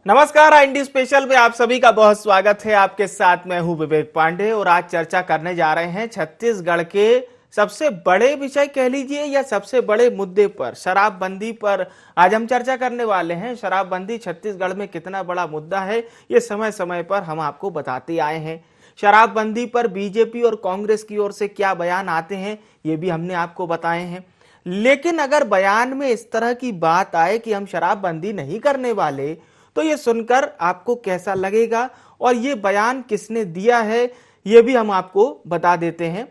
नमस्कार, इंडी स्पेशल में आप सभी का बहुत स्वागत है। आपके साथ मैं हूं विवेक पांडे और आज चर्चा करने जा रहे हैं छत्तीसगढ़ के सबसे बड़े विषय कह लीजिए या सबसे बड़े मुद्दे पर, शराबबंदी पर आज हम चर्चा करने वाले हैं। शराबबंदी छत्तीसगढ़ में कितना बड़ा मुद्दा है ये समय समय पर हम आपको बताते आए हैं। शराबबंदी पर बीजेपी और कांग्रेस की ओर से क्या बयान आते हैं ये भी हमने आपको बताए हैं। लेकिन अगर बयान में इस तरह की बात आए कि हम शराबबंदी नहीं करने वाले, तो ये सुनकर आपको कैसा लगेगा और ये बयान किसने दिया है ये भी हम आपको बता देते हैं।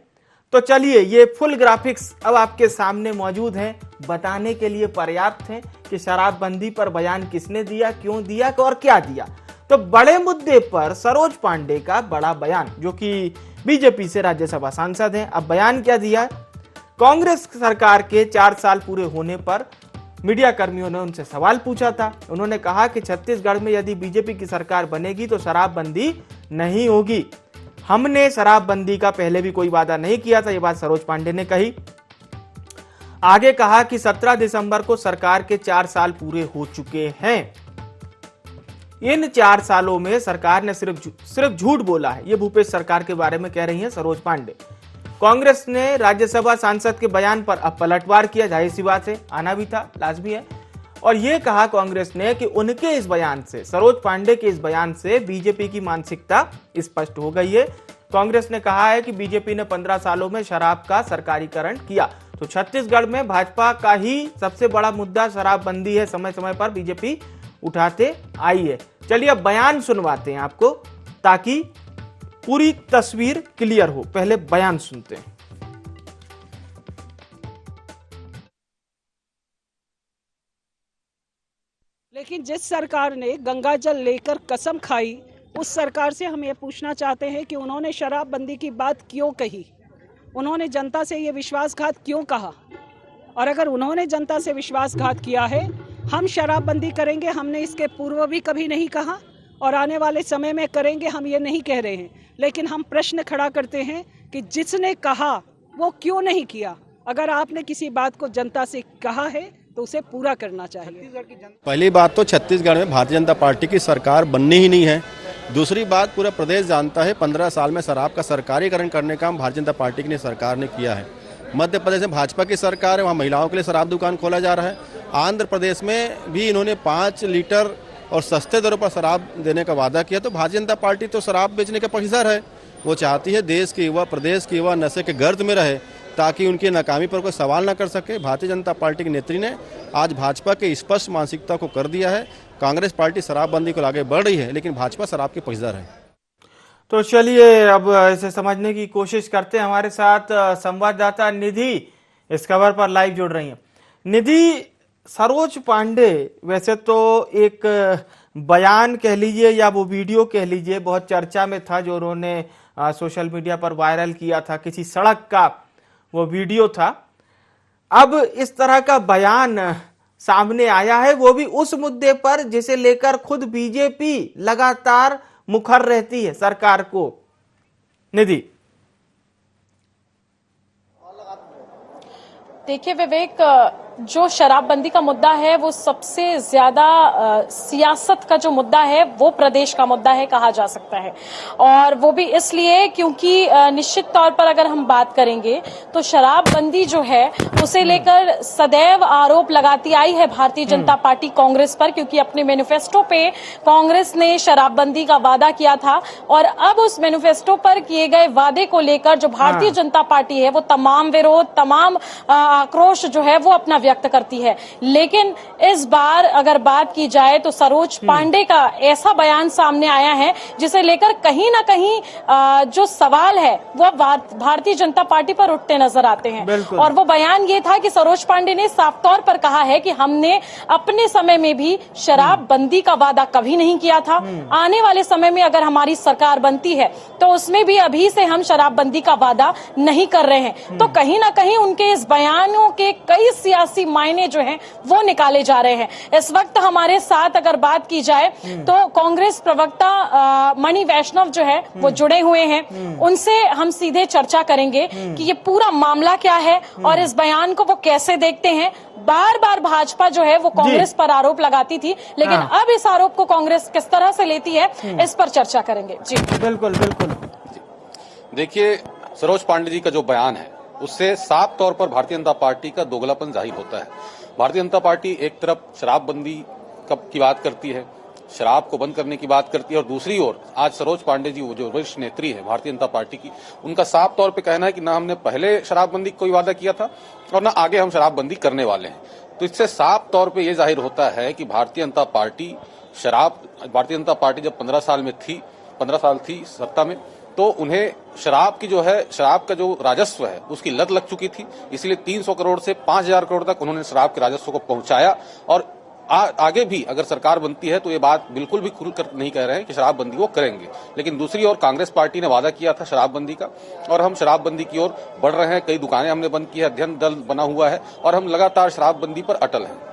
तो चलिए, ये फुल ग्राफिक्स अब आपके सामने मौजूद हैं, बताने के लिए पर्याप्त हैं कि शराबबंदी पर बयान किसने दिया, क्यों दिया और क्या दिया। तो बड़े मुद्दे पर सरोज पांडे का बड़ा बयान, जो कि बीजेपी से राज्यसभा सांसद हैं। अब बयान क्या दिया? कांग्रेस सरकार के 4 साल पूरे होने पर मीडिया कर्मियों ने उनसे सवाल पूछा था। उन्होंने कहा कि छत्तीसगढ़ में यदि बीजेपी की सरकार बनेगी तो शराबबंदी नहीं होगी। हमने शराबबंदी का पहले भी कोई वादा नहीं किया था, ये बात सरोज पांडे ने कही। आगे कहा कि 17 दिसंबर को सरकार के 4 साल पूरे हो चुके हैं। इन 4 सालों में सरकार ने सिर्फ झूठ बोला है, ये भूपेश सरकार के बारे में कह रही हैं सरोज पांडे। कांग्रेस ने राज्यसभा सांसद के बयान पर अब पलटवार किया, जाहिर सी बात है, आना भी था, लाजमी है। और यह कहा कांग्रेस ने कि उनके इस बयान से, सरोज पांडे के इस बयान से बीजेपी की मानसिकता स्पष्ट हो गई है। कांग्रेस ने कहा है कि बीजेपी ने 15 सालों में शराब का सरकारीकरण किया। तो छत्तीसगढ़ में भाजपा का ही सबसे बड़ा मुद्दा शराबबंदी है, समय समय पर बीजेपी उठाते आई है। चलिए अब बयान सुनवाते हैं आपको ताकि पूरी तस्वीर क्लियर हो। पहले बयान सुनते हैं। लेकिन जिस सरकार ने गंगा जल लेकर कसम खाई, उस सरकार से हम ये पूछना चाहते हैं कि उन्होंने शराबबंदी की बात क्यों कही, उन्होंने जनता से ये विश्वासघात क्यों कहा। और अगर उन्होंने जनता से विश्वासघात किया है, हम शराबबंदी करेंगे, हमने इसके पूर्व भी कभी नहीं कहा और आने वाले समय में करेंगे, हम ये नहीं कह रहे हैं। लेकिन हम प्रश्न खड़ा करते हैं कि जिसने कहा वो क्यों नहीं किया। अगर आपने किसी बात को जनता से कहा है तो उसे पूरा करना चाहिए। पहली बात तो छत्तीसगढ़ में भारतीय जनता पार्टी की सरकार बननी ही नहीं है। दूसरी बात, पूरा प्रदेश जानता है 15 साल में शराब का सरकारीकरण करने का काम भारतीय जनता पार्टी की सरकार ने किया है। मध्य प्रदेश में भाजपा की सरकार है, वहाँ महिलाओं के लिए शराब दुकान खोला जा रहा है। आंध्र प्रदेश में भी इन्होंने 5 लीटर और सस्ते दरों पर शराब देने का वादा किया। तो भारतीय जनता पार्टी तो शराब बेचने के पक्षधर है। वो चाहती है देश के युवा, प्रदेश के युवा नशे के गर्द में रहे ताकि उनकी नाकामी पर कोई सवाल न कर सके। भारतीय जनता पार्टी के नेत्री ने आज भाजपा के स्पष्ट मानसिकता को कर दिया है। कांग्रेस पार्टी शराबबंदी को आगे बढ़ रही है, लेकिन भाजपा शराब के पक्षधर है। तो चलिए अब इसे समझने की कोशिश करते हैं। हमारे साथ संवाददाता निधि इस खबर पर लाइव जुड़ रही हैं। निधि, सरोज पांडे वैसे तो एक बयान कह लीजिए या वो वीडियो कह लीजिए बहुत चर्चा में था, जो उन्होंने सोशल मीडिया पर वायरल किया था, किसी सड़क का वो वीडियो था। अब इस तरह का बयान सामने आया है, वो भी उस मुद्दे पर जिसे लेकर खुद बीजेपी लगातार मुखर रहती है सरकार को। निधि, देखिए विवेक, जो शराबबंदी का मुद्दा है वो सबसे ज्यादा सियासत का जो मुद्दा है वो प्रदेश का मुद्दा है कहा जा सकता है। और वो भी इसलिए क्योंकि निश्चित तौर पर अगर हम बात करेंगे तो शराबबंदी जो है उसे लेकर सदैव आरोप लगाती आई है भारतीय जनता पार्टी कांग्रेस पर, क्योंकि अपने मैनिफेस्टो पे कांग्रेस ने शराबबंदी का वादा किया था। और अब उस मैनिफेस्टो पर किए गए वादे को लेकर जो भारतीय जनता पार्टी है वो तमाम विरोध, तमाम आक्रोश जो है वो अपना व्यक्त करती है। लेकिन इस बार अगर बात की जाए तो सरोज पांडे का ऐसा बयान सामने आया है जिसे लेकर कहीं ना कहीं जो सवाल है वो भारतीय जनता पार्टी पर उठते नजर आते हैं। और वो बयान ये था कि सरोज पांडे ने साफ तौर पर कहा है कि हमने अपने समय में भी शराबबंदी का वादा कभी नहीं किया था। आने वाले समय में अगर हमारी सरकार बनती है तो उसमें भी अभी से हम शराबबंदी का वादा नहीं कर रहे हैं। तो कहीं ना कहीं उनके इस बयानों के कई सियासी सियासी मायने जो हैं वो निकाले जा रहे हैं। इस वक्त हमारे साथ अगर बात की जाए तो कांग्रेस प्रवक्ता मणि वैष्णव जो है वो जुड़े हुए हैं, उनसे हम सीधे चर्चा करेंगे कि ये पूरा मामला क्या है और इस बयान को वो कैसे देखते हैं। बार बार भाजपा जो है वो कांग्रेस पर आरोप लगाती थी, लेकिन अब इस आरोप को कांग्रेस किस तरह से लेती है इस पर चर्चा करेंगे। जी बिल्कुल बिल्कुल। देखिए, सरोज पांडे जी का जो बयान है उससे साफ तौर पर भारतीय जनता पार्टी का दोगलापन जाहिर होता है। भारतीय जनता पार्टी एक तरफ शराबबंदी की बात करती है, शराब को बंद करने की बात करती है, और दूसरी ओर आज सरोज पांडे जी जो वरिष्ठ नेत्री है भारतीय जनता पार्टी की, उनका साफ तौर पे कहना है कि ना हमने पहले शराबबंदी कोई वादा किया था और ना आगे हम शराबबंदी करने वाले हैं। तो इससे साफ तौर पे ये जाहिर होता है कि भारतीय जनता पार्टी जब 15 साल थी सत्ता में, तो उन्हें शराब का जो राजस्व है उसकी लत लग चुकी थी। इसलिए 300 करोड़ से 5000 करोड़ तक उन्होंने शराब के राजस्व को पहुंचाया, और आगे भी अगर सरकार बनती है तो ये बात बिल्कुल भी खुलकर नहीं कह रहे हैं कि शराबबंदी वो करेंगे। लेकिन दूसरी ओर कांग्रेस पार्टी ने वादा किया था शराबबंदी का, और हम शराबबंदी की ओर बढ़ रहे हैं। कई दुकानें हमने बंद की है, अध्ययन दल बना हुआ है, और हम लगातार शराबबंदी पर अटल हैं।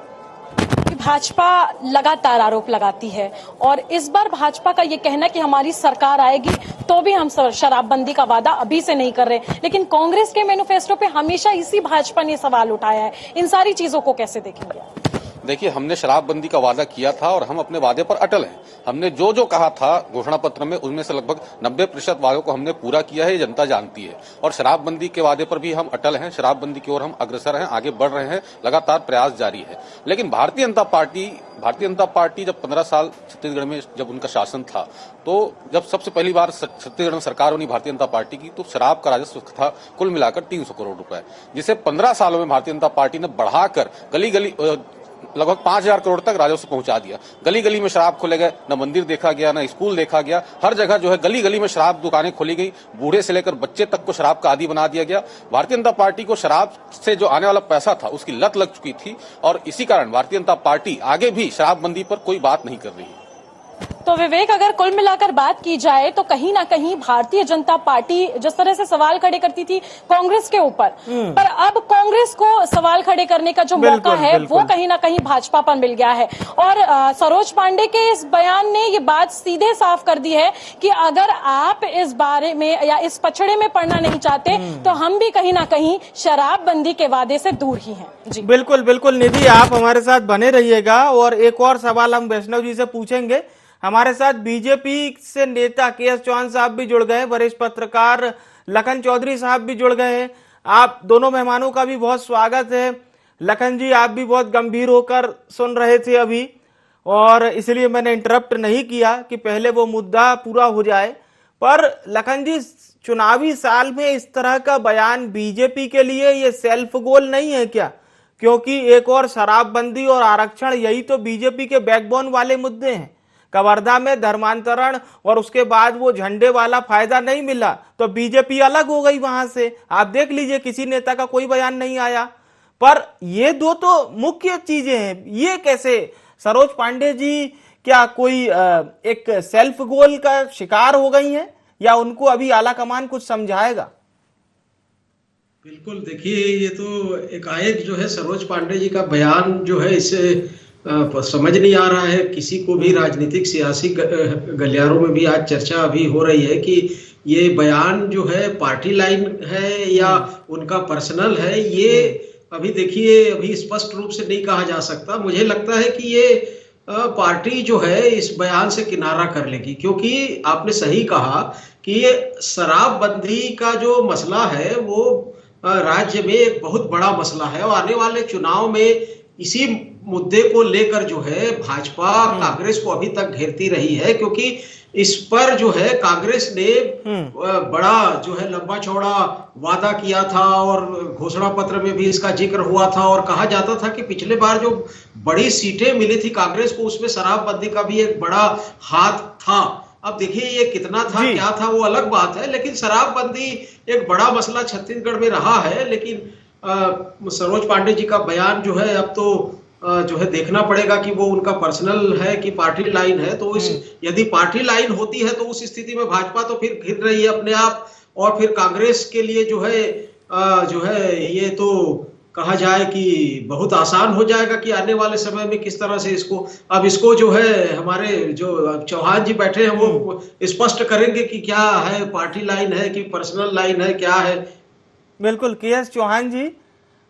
भाजपा लगातार आरोप लगाती है और इस बार भाजपा का ये कहना कि हमारी सरकार आएगी तो भी हम शराबबंदी का वादा अभी से नहीं कर रहे, लेकिन कांग्रेस के मैनिफेस्टो पे हमेशा इसी भाजपा ने सवाल उठाया है। इन सारी चीजों को कैसे देखेंगे? देखिए, हमने शराबबंदी का वादा किया था और हम अपने वादे पर अटल हैं। हमने जो कहा था घोषणा पत्र में, उनमें से लगभग 90% वादों को हमने पूरा किया है, ये जनता जानती है। और शराबबंदी के वादे पर भी हम अटल हैं, शराबबंदी की ओर हम अग्रसर हैं, आगे बढ़ रहे हैं, लगातार प्रयास जारी है। लेकिन भारतीय जनता पार्टी जब 15 साल छत्तीसगढ़ में जब उनका शासन था, तो जब सबसे पहली बार छत्तीसगढ़ में सरकार बनी भारतीय जनता पार्टी की, तो शराब का राजस्व था कुल मिलाकर 300 करोड़ रुपए, जिसे 15 सालों में भारतीय जनता पार्टी ने बढ़ाकर गली गली लगभग 5000 करोड़ तक राजस्व पहुंचा दिया। गली गली में शराब खोले गए, न मंदिर देखा गया, न स्कूल देखा गया, हर जगह जो है गली गली में शराब दुकानें खोली गई, बूढ़े से लेकर बच्चे तक को शराब का आदी बना दिया गया। भारतीय जनता पार्टी को शराब से जो आने वाला पैसा था उसकी लत लग चुकी थी, और इसी कारण भारतीय जनता पार्टी आगे भी शराबबंदी पर कोई बात नहीं कर रही है। तो विवेक, अगर कुल मिलाकर बात की जाए तो कहीं ना कहीं भारतीय जनता पार्टी जिस तरह से सवाल खड़े करती थी कांग्रेस के ऊपर, पर अब कांग्रेस को सवाल खड़े करने का जो मौका है वो कहीं ना कहीं भाजपा पर मिल गया है। और सरोज पांडे के इस बयान ने ये बात सीधे साफ कर दी है कि अगर आप इस बारे में या इस पछड़े में पड़ना नहीं चाहते तो हम भी कहीं ना कहीं शराबबंदी के वादे से दूर ही हैं। जी बिल्कुल बिल्कुल निधि, आप हमारे साथ बने रहिएगा, और एक और सवाल हम वैष्णव जी से पूछेंगे। हमारे साथ बीजेपी से नेता के.एस. चौहान साहब भी जुड़ गए, वरिष्ठ पत्रकार लखन चौधरी साहब भी जुड़ गए हैं। आप दोनों मेहमानों का भी बहुत स्वागत है। लखन जी, आप भी बहुत गंभीर होकर सुन रहे थे अभी, और इसलिए मैंने इंटरप्ट नहीं किया कि पहले वो मुद्दा पूरा हो जाए। पर लखन जी, चुनावी साल में इस तरह का बयान बीजेपी के लिए ये सेल्फ गोल नहीं है क्या? क्योंकि एक और शराबबंदी और आरक्षण, यही तो बीजेपी के बैकबोन वाले मुद्दे हैं। कवर्धा में धर्मांतरण और उसके बाद वो झंडे वाला फायदा नहीं मिला तो बीजेपी अलग हो गई वहां से। आप देख लीजिए, किसी नेता का कोई बयान नहीं आया। पर ये दो तो मुख्य चीजें हैं, ये कैसे? सरोज पांडे जी क्या कोई एक सेल्फ गोल का शिकार हो गई हैं, या उनको अभी आला कमान कुछ समझाएगा? बिल्कुल, देखिए, ये तो एकाएक जो है सरोज पांडे जी का बयान जो है, इसे समझ नहीं आ रहा है किसी को भी। राजनीतिक सियासी गलियारों में भी आज चर्चा अभी हो रही है कि ये बयान जो है पार्टी लाइन है या उनका पर्सनल है। ये अभी देखिए, अभी स्पष्ट रूप से नहीं कहा जा सकता। मुझे लगता है कि ये पार्टी जो है इस बयान से किनारा कर लेगी, क्योंकि आपने सही कहा कि ये शराबबंदी का जो मसला है वो राज्य में एक बहुत बड़ा मसला है, और आने वाले चुनाव में इसी मुद्दे को लेकर जो है भाजपा कांग्रेस को अभी तक घेरती रही है, क्योंकि इस पर जो है कांग्रेस ने बड़ा जो है लंबा चौड़ा वादा किया था, और घोषणा पत्र में भी इसका जिक्र हुआ था, और कहा जाता था कि पिछले बार जो बड़ी सीटें मिली थी कांग्रेस को, उसमें शराबबंदी का भी एक बड़ा हाथ था। अब देखिए, ये कितना था, क्या था, वो अलग बात है, लेकिन शराबबंदी एक बड़ा मसला छत्तीसगढ़ में रहा है। लेकिन सरोज पांडे जी का बयान जो है, अब तो जो है देखना पड़ेगा कि वो उनका पर्सनल है कि पार्टी लाइन है। तो इस यदि पार्टी लाइन होती है तो उस स्थिति में भाजपा तो फिर घिर रही है अपने आप, और फिर कांग्रेस के लिए जो है ये तो कहा जाए कि बहुत आसान हो जाएगा कि आने वाले समय में किस तरह से इसको जो है हमारे जो चौहान जी बैठे हैं वो स्पष्ट करेंगे कि क्या है, पार्टी लाइन है कि पर्सनल लाइन है, क्या है। बिल्कुल। के.एस. चौहान जी,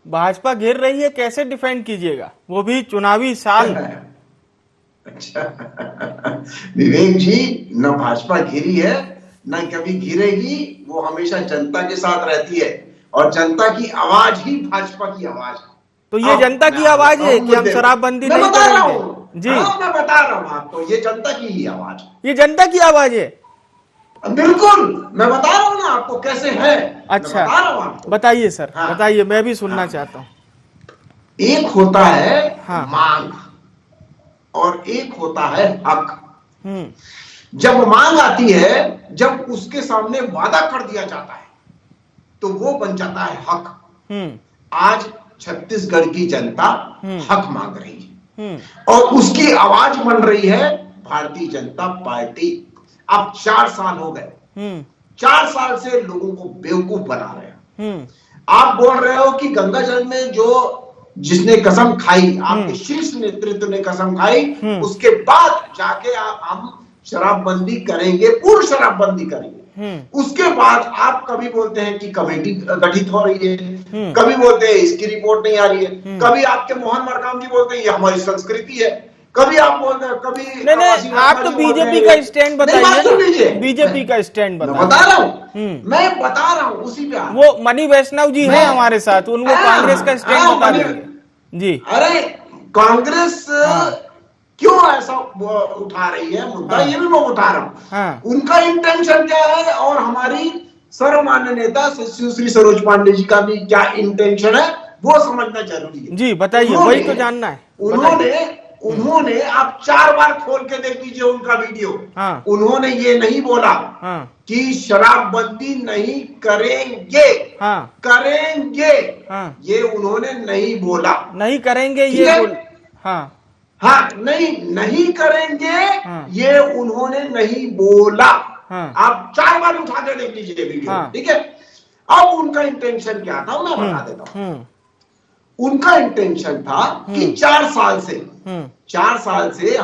भाजपा घेर रही है, कैसे डिफेंड कीजिएगा, वो भी चुनावी साल? अच्छा विवेक जी, न भाजपा घिरी है न कभी घिरेगी, वो हमेशा जनता के साथ रहती है और जनता की आवाज ही भाजपा की आवाज है। तो ये जनता की आवाज है कि हम शराबबंदी नहीं करेंगे? जी मैं बता रहा हूँ आपको, ये जनता की ही आवाज है। ये जनता की आवाज है? बिल्कुल, मैं बता रहा हूँ ना आपको कैसे है। अच्छा, बता रहा हूँ आपको। बताइए सर, हाँ। बताइए, मैं भी सुनना चाहता हूँ। एक होता है हाँ। मांग और एक होता है हक। हम्म, जब मांग आती है, जब उसके सामने वादा कर दिया जाता है, तो वो बन जाता है हक। आज छत्तीसगढ़ की जनता हक मांग रही है और उसकी आवाज बन रही है भारतीय जनता पार्टी। अब 4 साल हो गए, 4 साल से लोगों को बेवकूफ बना रहे हैं। आप बोल रहे हो कि गंगा जल में जिसने कसम खाई, आपके शीर्ष नेतृत्व ने कसम खाई, उसके बाद जाके हम शराबबंदी करेंगे, पूर्ण शराबबंदी करेंगे। उसके बाद आप कभी बोलते हैं कि कमेटी गठित हो रही है, कभी बोलते हैं इसकी रिपोर्ट नहीं आ रही है, कभी आपके मोहन मरकाम जी बोलते हैं ये हमारी संस्कृति है, कभी आप बोलते हैं, कभी नहीं, आप तो बीजेपी का स्टैंड बताइए, बीजेपी का स्टैंड बताइए। मैं बता रहा हूँ, मैं बता रहा हूँ उसी पे। वो मणि वैष्णव जी हैं हमारे साथ, उनको कांग्रेस का स्टैंड बता देंगे जी। अरे कांग्रेस क्यों ऐसा उठा रही है मुद्दा, ये भी मैं उठा रहा हूँ। उनका इंटेंशन क्या है और हमारी सर्वमान्य नेता सुश्री सरोज पांडे जी का भी क्या इंटेंशन है, वो समझना जरूरी है। जी बताइए, वही तो जानना है। उन्होंने आप 4 बार खोल के देख लीजिए उनका वीडियो। उन्होंने ये नहीं बोला कि शराबबंदी नहीं करेंगे, करेंगे, ये उन्होंने नहीं बोला। नहीं करेंगे ये हाँ, नहीं करेंगे, ये उन्होंने नहीं बोला। आप 4 बार उठा के देख लीजिए वीडियो, ठीक है। अब उनका इंटेंशन क्या था मैं बता देता हूं। उनका इंटेंशन था कि 4 साल से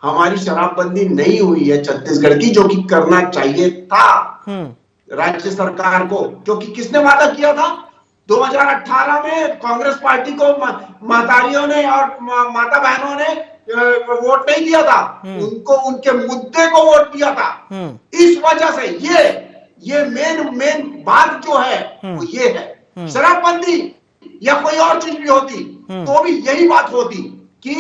हमारी शराबबंदी नहीं हुई है छत्तीसगढ़ की, जो कि करना चाहिए था राज्य सरकार को, क्योंकि किसने वादा किया था 2018 में कांग्रेस पार्टी को महतारियों ने और माता बहनों ने वोट नहीं दिया था, उनको उनके मुद्दे को वोट दिया था। इस वजह से ये मेन बात जो है वो ये है, शराबबंदी या कोई और चीज भी होती तो भी यही बात होती कि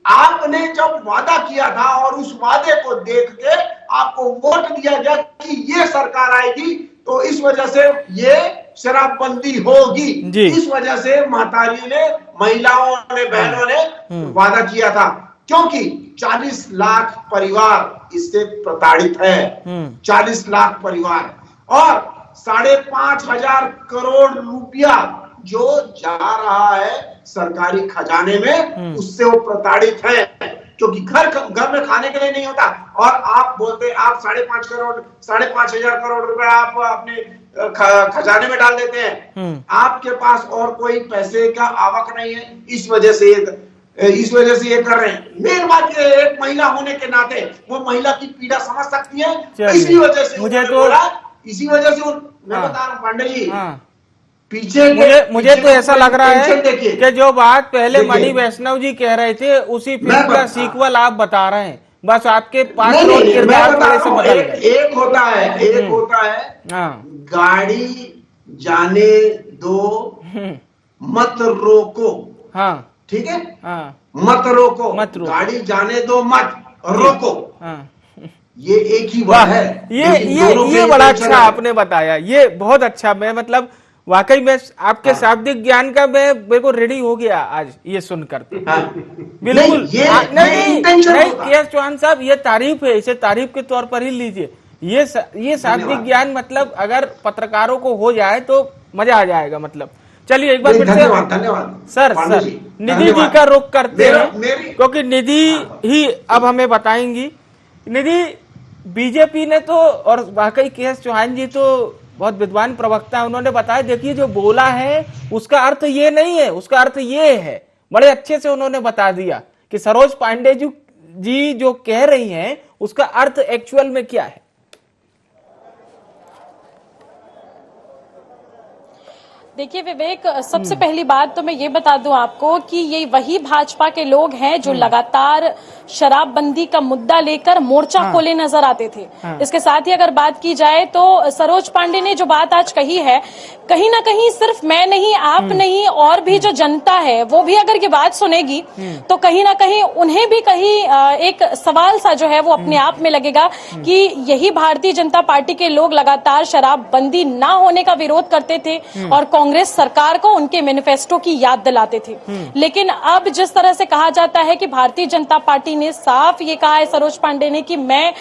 आपने जब वादा किया था और उस वादे को देख के आपको वोट दिया गया कि ये सरकार आएगी, तो इस वजह से ये शराबबंदी होगी। इस वजह से महतारी ने, महिलाओं ने, बहनों ने वादा किया था, क्योंकि 40 लाख परिवार इससे प्रताड़ित है। 40 लाख परिवार और 5,500 करोड़ रुपया जो जा रहा है सरकारी खजाने में, उससे वो प्रताड़ित है, क्योंकि घर में खाने के लिए नहीं होता। और आप बोलते आप 5,500 करोड़ रुपए आप अपने खजाने में डाल देते हैं, आपके पास और कोई पैसे का आवक नहीं है, इस वजह से ये कर रहे हैं। मेन बात ये, एक महिला होने के नाते वो महिला की पीड़ा समझ सकती है, इसी वजह से मैं बता रहा हूँ पांडे जी, मुझे तो ऐसा लग रहा है कि जो बात पहले मणि वैष्णव जी कह रहे थे उसी फिल्म का सीक्वल आप बता रहे हैं, बस आपके 5 किरदार थोड़े से बदल गए। एक होता है गाड़ी जाने दो मत रोको, ठीक है, मत रोको, गाड़ी जाने दो मत रोको, ये एक ही बात है। ये बड़ा अच्छा आपने बताया, ये बहुत अच्छा। मैं मतलब वाकई में आपके शाब्दिक ज्ञान का मेरे को रेडी हो गया आज ये सुनकर। बिल्कुल नहीं, के.एस. चौहान साहब, ये तारीफ है, इसे तारीफ के तौर पर ही लीजिए। ये शाब्दिक ज्ञान मतलब अगर पत्रकारों को हो जाए तो मजा आ जाएगा। मतलब चलिए एक बार फिर से धन्यवाद सर निधि जी का रुख करते हैं, क्योंकि निधि ही अब हमें बताएंगी। निधि, बीजेपी ने तो, और वाकई के.एस. चौहान जी तो बहुत विद्वान प्रवक्ता है, उन्होंने बताया देखिए जो बोला है उसका अर्थ ये नहीं है, उसका अर्थ ये है। बड़े अच्छे से उन्होंने बता दिया कि सरोज पांडे जी जो कह रही हैं उसका अर्थ एक्चुअल में क्या है। देखिए विवेक, सबसे पहली बात तो मैं ये बता दूं आपको कि ये वही भाजपा के लोग हैं जो लगातार शराबबंदी का मुद्दा लेकर मोर्चा खोले नजर आते थे। इसके साथ ही अगर बात की जाए तो सरोज पांडे ने जो बात आज कही है, कहीं ना कहीं सिर्फ मैं नहीं, आप नहीं, और भी जो जनता है वो भी अगर ये बात सुनेगी तो कहीं ना कहीं उन्हें भी कहीं एक सवाल सा जो है वो अपने आप में लगेगा कि यही भारतीय जनता पार्टी के लोग लगातार शराबबंदी ना होने का विरोध करते थे और कांग्रेस सरकार को उनके मैनिफेस्टो की याद दिलाते थे। लेकिन अब जिस तरह से कहा जाता है कि भारतीय जनता पार्टी ने साफ ये कहा है, सरोज पांडे ने, कि मैं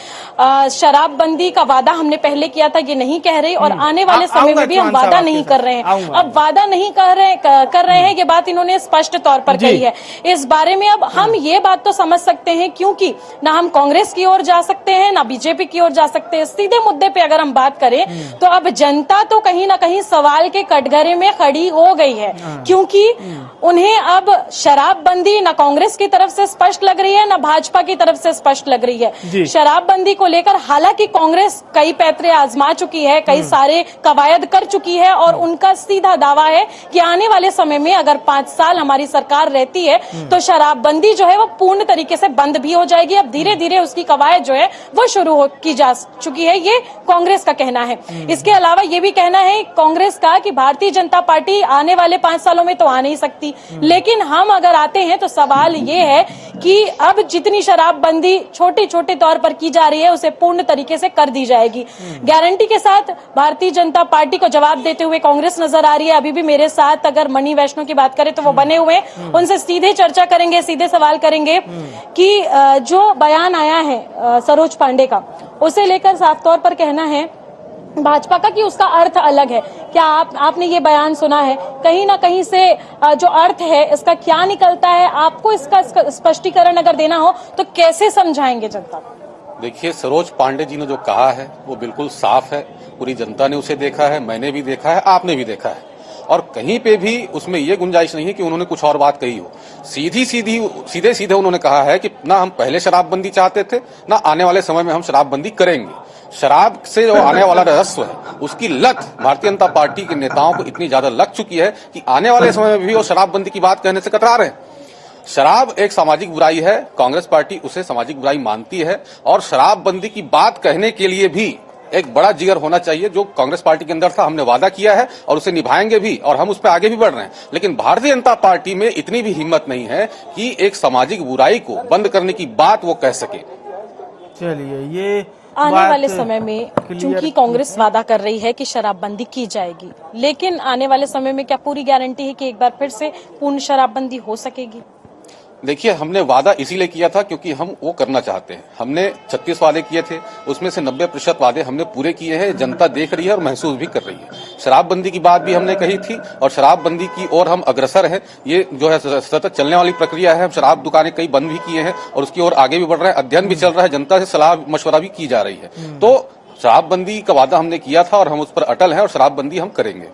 शराबबंदी का वादा हमने पहले किया था ये नहीं कह रही और आने वाले समय में भी हम वादा नहीं कर रहे हैं। अब वादा नहीं कर रहे हैं ये बात इन्होंने स्पष्ट तौर पर कही है। इस बारे में अब हम ये बात तो समझ सकते हैं क्योंकि ना हम कांग्रेस की ओर जा सकते हैं ना बीजेपी की ओर जा सकते हैं। सीधे मुद्दे पे अगर हम बात करें तो अब जनता तो कहीं ना कहीं सवाल के कटघरे में खड़ी हो गई है, क्योंकि उन्हें अब शराबबंदी ना कांग्रेस की तरफ से स्पष्ट लग रही है ना भाजपा की तरफ से स्पष्ट लग रही है। शराबबंदी को लेकर हालांकि कांग्रेस कई पैतरे आजमा चुकी है, कई सारे कवायद कर चुकी है और उनका सीधा दावा है कि आने वाले समय में अगर 5 साल हमारी सरकार रहती है तो शराबबंदी जो है वो पूर्ण तरीके से बंद भी हो जाएगी। अब धीरे धीरे उसकी कवायद जो है वो शुरू की जा चुकी है, ये कांग्रेस का कहना है। इसके अलावा ये भी कहना है कांग्रेस का कि भारतीय जनता पार्टी आने वाले 5 सालों में तो आ नहीं सकती, लेकिन हम अगर आते हैं तो सवाल ये है कि अब जितनी शराबबंदी छोटे छोटे तौर पर की जा रही है उसे पूर्ण तरीके से कर दी जाएगी। गारंटी के साथ भारतीय जनता पार्टी को जवाब देते हुए कांग्रेस नजर आ रही है। अभी भी मेरे साथ अगर मणि वैष्णो की बात करें तो वो बने हुए, उनसे सीधे चर्चा करेंगे, सीधे सवाल करेंगे कि जो बयान आया है सरोज पांडे का, उसे लेकर साफ तौर पर कहना है भाजपा का कि उसका अर्थ अलग है। क्या आपने ये बयान सुना है? कहीं ना कहीं से जो अर्थ है इसका क्या निकलता है? आपको इसका स्पष्टीकरण अगर देना हो तो कैसे समझाएंगे जनता को? देखिए, सरोज पांडे जी ने जो कहा है वो बिल्कुल साफ है, पूरी जनता ने उसे देखा है, मैंने भी देखा है, आपने भी देखा है, और कहीं पे भी उसमें ये गुंजाइश नहीं है कि उन्होंने कुछ और बात कही हो। सीधे उन्होंने कहा है कि ना हम पहले शराबबंदी चाहते थे ना आने वाले समय में हम शराबबंदी करेंगे। शराब से जो आने वाला रजस्व है उसकी लत भारतीय जनता पार्टी के नेताओं को इतनी ज्यादा लग चुकी है कि आने वाले समय में भी वो शराबबंदी की बात कहने से कतरा रहे हैं। शराब एक सामाजिक बुराई है, कांग्रेस पार्टी उसे सामाजिक बुराई मानती है और शराबबंदी की बात कहने के लिए भी एक बड़ा जिगर होना चाहिए, जो कांग्रेस पार्टी के अंदर था। हमने वादा किया है और उसे निभाएंगे भी और हम उस पर आगे भी बढ़ रहे हैं, लेकिन भारतीय जनता पार्टी में इतनी भी हिम्मत नहीं है कि एक सामाजिक बुराई को बंद करने की बात वो कह सके। चलिए, ये आने वाले समय में चूंकि कांग्रेस वादा कर रही है कि शराबबंदी की जाएगी, लेकिन आने वाले समय में क्या पूरी गारंटी है कि एक बार फिर से पूर्ण शराबबंदी हो सकेगी? देखिए, हमने वादा इसीलिए किया था क्योंकि हम वो करना चाहते हैं। हमने 36 वादे किए थे, उसमें से 90% वादे हमने पूरे किए हैं। जनता देख रही है और महसूस भी कर रही है। शराबबंदी की बात भी हमने कही थी और शराबबंदी की ओर हम अग्रसर हैं। ये जो है सतत चलने वाली प्रक्रिया है। हम शराब दुकानें कई बंद भी किए हैं और उसकी ओर आगे भी बढ़ रहे हैं। अध्ययन भी चल रहा है, जनता से सलाह मशवरा भी की जा रही है। तो शराबबंदी का वादा हमने किया था और हम उस पर अटल हैं और शराबबंदी हम करेंगे।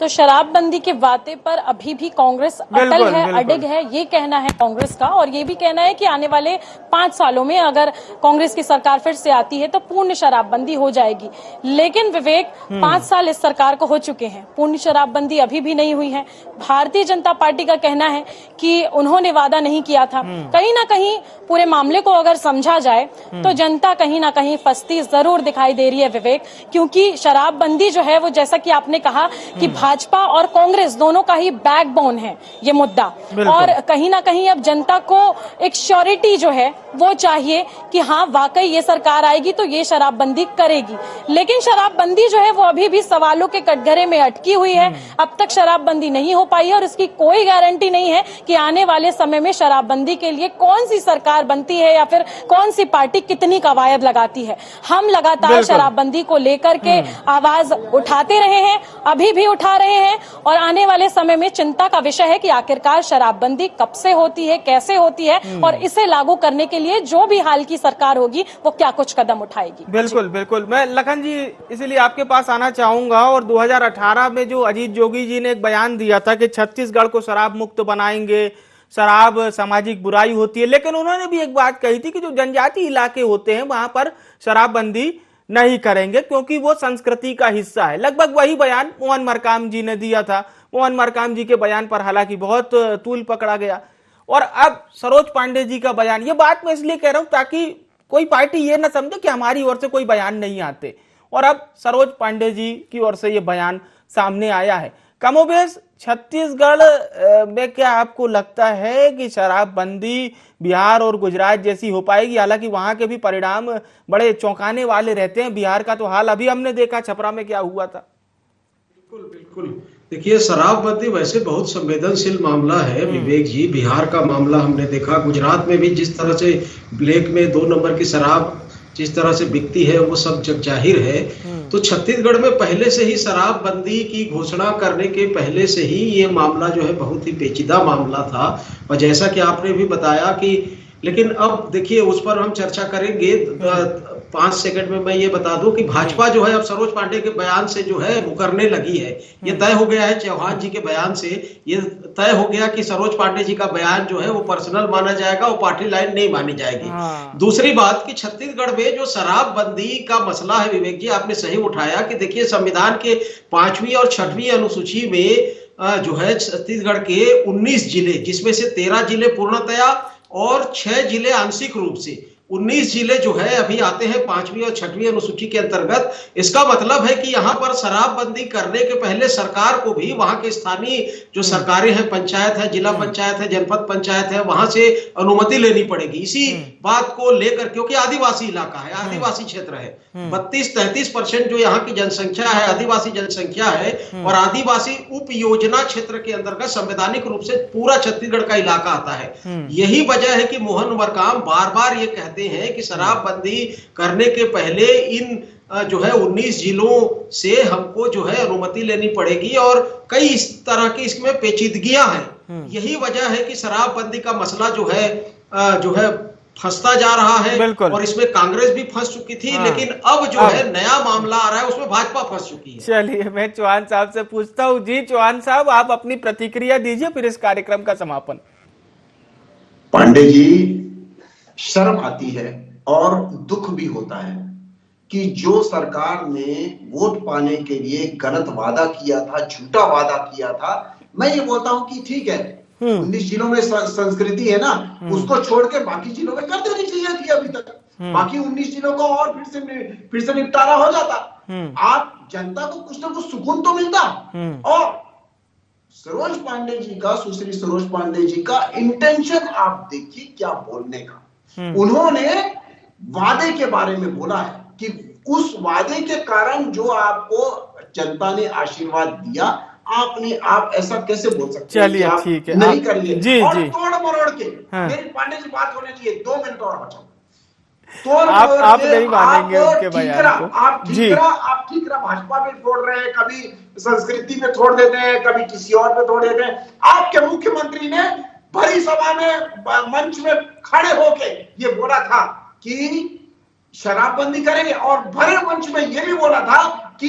तो शराबबंदी के वादे पर अभी भी कांग्रेस अटल है, अडिग है, ये कहना है कांग्रेस का। और ये भी कहना है कि आने वाले 5 सालों में अगर कांग्रेस की सरकार फिर से आती है तो पूर्ण शराबबंदी हो जाएगी। लेकिन विवेक, 5 साल इस सरकार को हो चुके हैं, पूर्ण शराबबंदी अभी भी नहीं हुई है। भारतीय जनता पार्टी का कहना है कि उन्होंने वादा नहीं किया था। कहीं ना कहीं पूरे मामले को अगर समझा जाए तो जनता कहीं ना कहीं फंसती जरूर दिखाई दे रही है विवेक, क्योंकि शराबबंदी जो है वो, जैसा कि आपने कहा कि भाजपा और कांग्रेस दोनों का ही बैकबोन है ये मुद्दा, और कहीं ना कहीं अब जनता को एक श्योरिटी जो है वो चाहिए कि हाँ वाकई ये सरकार आएगी तो ये शराबबंदी करेगी। लेकिन शराबबंदी जो है वो अभी भी सवालों के कटघरे में अटकी हुई है। अब तक शराबबंदी नहीं हो पाई है और इसकी कोई गारंटी नहीं है कि आने वाले समय में शराबबंदी के लिए कौन सी सरकार बनती है या फिर कौन सी पार्टी कितनी कवायद लगाती है। हम लगातार शराबबंदी को लेकर के आवाज उठाते रहे हैं, अभी भी उठा रहे हैं और आने वाले समय में चिंता का विषय है कि आखिरकार शराबबंदी कब से होती है, कैसे होती है और इसे लागू करने के लिए जो भी हाल की सरकार होगी वो क्या कुछ कदम उठाएगी। बिल्कुल बिल्कुल, मैं लखन जी इसीलिए आपके पास आना चाहूंगा। और 2018 में जो अजीत जोगी जी ने एक बयान दिया था कि छत्तीसगढ़ को शराब मुक्त बनाएंगे, शराब सामाजिक बुराई होती है, लेकिन उन्होंने भी एक बात कही थी कि जो जनजाति इलाके होते हैं वहां पर शराबबंदी नहीं करेंगे क्योंकि वो संस्कृति का हिस्सा है। लगभग वही बयान मोहन मरकाम जी ने दिया था। मोहन मरकाम जी के बयान पर हालांकि बहुत तूल पकड़ा गया। और अब सरोज पांडे जी का बयान, ये बात मैं इसलिए कह रहा हूं ताकि कोई पार्टी ये ना समझे कि हमारी ओर से कोई बयान नहीं आते। और अब सरोज पांडे जी की ओर से ये बयान सामने आया है। कमोबेश छत्तीसगढ़ में क्या आपको लगता है कि शराबबंदी बिहार और गुजरात जैसी हो पाएगी? हालांकि वहां के भी परिणाम बड़े चौंकाने वाले रहते हैं। बिहार का तो हाल अभी हमने देखा, छपरा में क्या हुआ था। बिल्कुल बिल्कुल, देखिए शराबबंदी वैसे बहुत संवेदनशील मामला है विवेक जी। बिहार का मामला हमने देखा, गुजरात में भी जिस तरह से ब्लैक में 2 नंबर की शराब जिस तरह से बिकती है वो सब जग जाहिर है। तो छत्तीसगढ़ में पहले से ही शराबबंदी की घोषणा करने के पहले से ही ये मामला जो है बहुत ही पेचीदा मामला था। और जैसा कि आपने भी बताया कि, लेकिन अब देखिए उस पर हम चर्चा करेंगे। 5 सेकंड में मैं ये बता दूं कि भाजपा जो है अब सरोज पांडे के बयान से जो है मुकरने लगी है। ये तय हो गया है चौहान जी के बयान से, ये तय हो गया कि सरोज पांडे जी का बयान जो है वो पर्सनल माना जाएगा, वो पार्टी लाइन नहीं मानी जाएगी। दूसरी बात कि छत्तीसगढ़ में जो शराबबंदी का मसला है विवेक जी, आपने सही उठाया कि देखिए संविधान के 5वीं और 6वीं अनुसूची में जो है छत्तीसगढ़ के 19 जिले, जिसमें से 13 जिले पूर्णतया और 6 जिले आंशिक रूप से, 19 जिले जो है अभी आते हैं 5वीं और 6वीं अनुसूची के अंतर्गत। इसका मतलब है कि यहाँ पर शराबबंदी करने के पहले सरकार को भी वहां के स्थानीय जो सरकारें हैं, पंचायत है, जिला पंचायत है, जनपद पंचायत है, वहां से अनुमति लेनी पड़ेगी। इसी बात को लेकर, क्योंकि आदिवासी इलाका है, आदिवासी क्षेत्र है, 32-33% जो यहाँ की जनसंख्या है आदिवासी जनसंख्या है। और आदिवासी उप योजना क्षेत्र के अंतर्गत संवैधानिक रूप से पूरा छत्तीसगढ़ का इलाका आता है। यही वजह है कि मोहन मरकाम बार बार ये कहते हैं कि शराबबंदी करने के पहले इन जो है 19 जिलों से हमको जो है अनुमति लेनी पड़ेगी और कई इस तरह की इसमें पेचीदगियां हैं। यही वजह है कि शराबबंदी का मसला जो है फंसता जा रहा है। और इसमें कांग्रेस भी फंस चुकी थी, लेकिन अब जो है नया मामला आ रहा है उसमें भाजपा फंस चुकी है। चलिए मैं चौहान साहब से पूछता हूँ। जी चौहान साहब, आप अपनी प्रतिक्रिया दीजिए, फिर इस कार्यक्रम का समापन। पांडे जी, शर्म आती है और दुख भी होता है कि जो सरकार ने वोट पाने के लिए गलत वादा किया था, झूठा वादा किया था। मैं ये बोलता हूं कि ठीक है, 19 जिलों में संस्कृति है ना, उसको छोड़ के बाकी जिलों में कर देनी चाहिए थी अभी तक। बाकी 19 जिलों को और फिर से निपटारा हो जाता। आप जनता को कुछ ना कुछ सुकून तो मिलता। और सरोज पांडे जी का, सुश्री सरोज पांडे जी का इंटेंशन आप देखिए क्या बोलने का। उन्होंने वादे के बारे में बोला है कि उस वादे के कारण जो आपको जनता ने आशीर्वाद दिया, आप ऐसा कैसे बोल सकते हैं? चलिए ठीक है, नहीं कर लिए जी, और तोड़ मरोड़ के। मेरी पांडे जी बात होने चाहिए, 2 मिनट और बचा। आप नहीं मानेंगे उनके बयान को। आप ठीकरा भाजपा पे छोड़ रहे हैं, कभी संस्कृति पे छोड़ देते हैं, कभी किसी और पे छोड़ देते हैं। आपके मुख्यमंत्री ने भरी सभा में मंच में खड़े होके ये बोला था कि शराबबंदी करेंगे, और भरे मंच में ये भी बोला था कि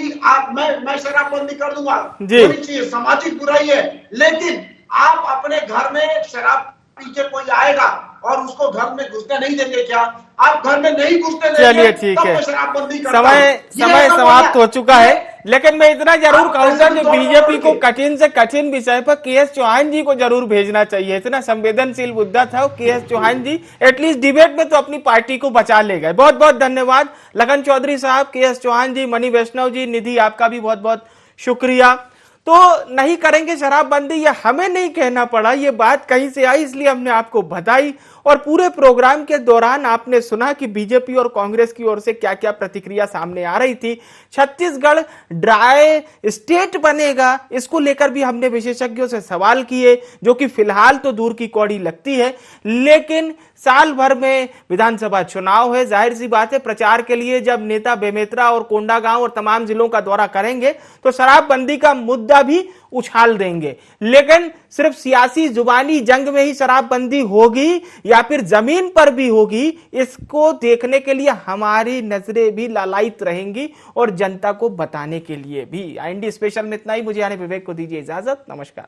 मैं शराबबंदी कर दूंगा, होनी चाहिए, सामाजिक बुराई है। लेकिन आप अपने घर में शराब पी के कोई आएगा और उसको घर में घुसने नहीं देंगे क्या? आप घर में नहीं घुसने देंगे। चलिए ठीक है, समय समाप्त हो चुका है। लेकिन मैं इतना जरूर कहूंगा कि बीजेपी को कठिन से कठिन विषय पर के.एस. चौहान जी को जरूर भेजना चाहिए। इतना संवेदनशील मुद्दा था, के.एस. चौहान जी एटलीस्ट डिबेट में तो अपनी पार्टी को बचा ले गए। बहुत बहुत धन्यवाद लखन चौधरी साहब, के.एस. चौहान जी, मणि वैष्णव जी, निधि आपका भी बहुत बहुत शुक्रिया। तो नहीं करेंगे शराबबंदी, ये हमें नहीं कहना पड़ा, ये बात कहीं से आई इसलिए हमने आपको बताई। और पूरे प्रोग्राम के दौरान आपने सुना कि बीजेपी और कांग्रेस की ओर से क्या क्या प्रतिक्रिया सामने आ रही थी। छत्तीसगढ़ ड्राई स्टेट बनेगा, इसको लेकर भी हमने विशेषज्ञों से सवाल किए, जो कि फिलहाल तो दूर की कौड़ी लगती है। लेकिन साल भर में विधानसभा चुनाव है, जाहिर सी बात है प्रचार के लिए जब नेता बेमेतरा और कोंडागांव और तमाम जिलों का दौरा करेंगे तो शराबबंदी का मुद्दा मुद्दा भी उछाल देंगे। लेकिन सिर्फ सियासी जुबानी जंग में ही शराबबंदी होगी या फिर जमीन पर भी होगी, इसको देखने के लिए हमारी नजरें भी लालायित रहेंगी और जनता को बताने के लिए भी। IND स्पेशल में इतना ही। मुझे यानी विवेक को दीजिए इजाजत। नमस्कार।